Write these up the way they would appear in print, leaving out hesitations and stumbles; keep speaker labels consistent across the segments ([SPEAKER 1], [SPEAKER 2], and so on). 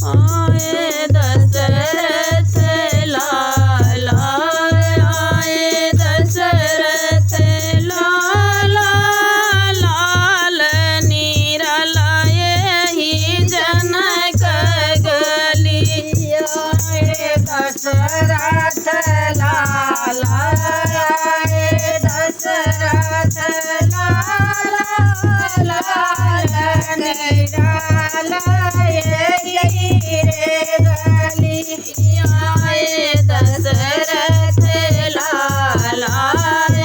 [SPEAKER 1] आए दशरथ लाला, आए दशरथ लाला, लाल निराला यही जनक गली। आए दशरथ लाला, आए दशरथ लाला, लाल निराला यही गली। आए दशरथ लाला,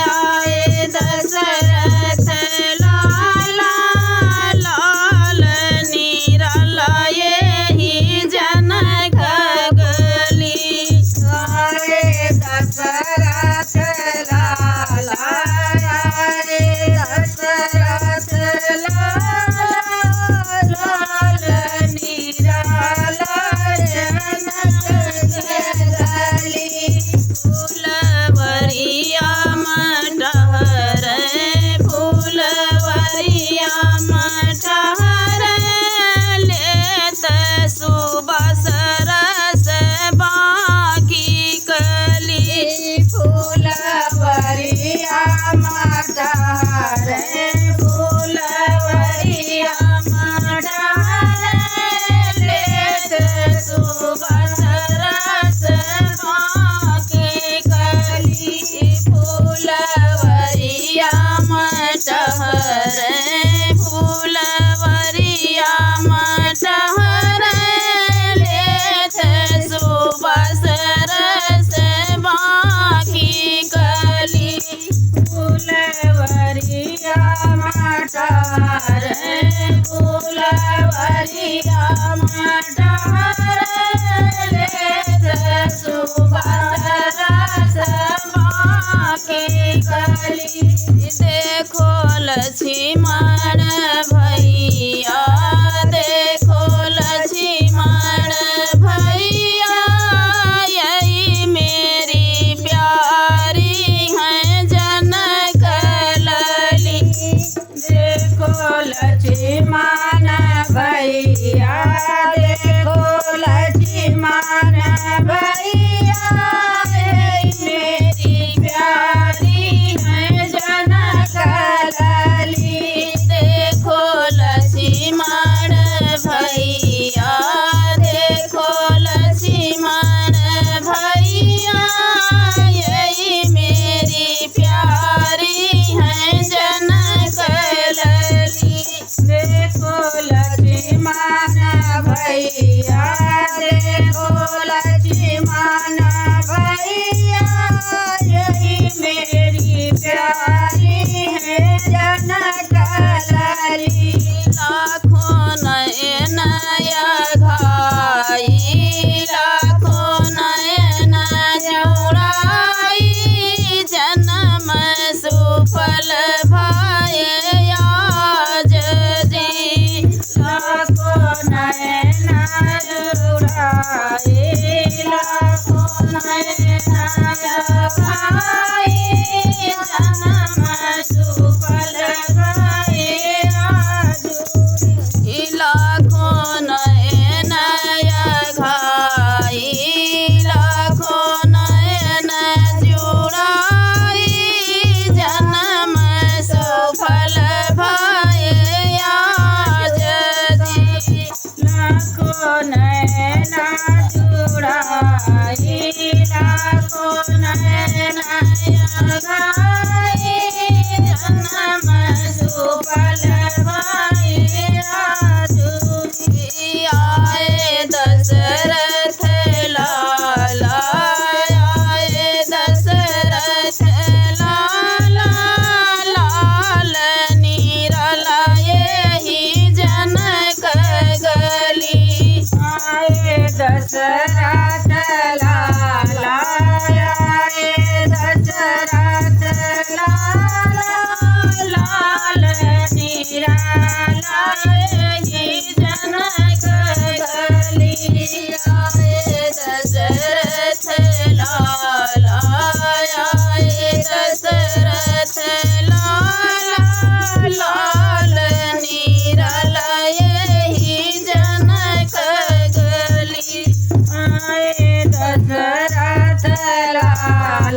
[SPEAKER 1] आए दशरथ लाला, लाल निराला यही जनक गली। आए दशरथ लाला, आए दशरथ लाला, लाल निराला जनक गली। फूलवरिया मटहर, फूलवरिया मटहर, लेत सुबस रस बाकी कली। फूलवरिया मटहर, फूलवरिया मटहर, लेत सुबस रस बाकी कली। फूलवरिया मटहर, फूलवरिया मटहर, लेत सुबस रस बाकी कली। फूलवरिया मटहर, फूलवरिया मटहर, लेत सुबस रस बाकी कली। देखो लक्ष्मण भैया, देखो लक्ष्मण भैया, यही मेरी प्यारी है जनक लली। देखो लक्ष्मण भैया, देखो लक्ष्मण भैया, यही मेरी प्यारी है जनक लली। देखो लक्ष्मण भैया, देखो लक्ष्मण भैया, यही मेरी प्यारी है जनक लली। देखो लक्ष्मण भैया, देखो लक्ष्मण भैया, यही मेरी प्यारी है जनक लली। लाखों नयन घाई, लाखों नयन जुड़ाई, जन्म सुफल भये आज जी। लाखों नयन जुड़ाई, लाखों नयन घाई, जन्म सुफल भये आज।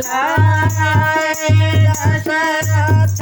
[SPEAKER 1] लाए दशरथ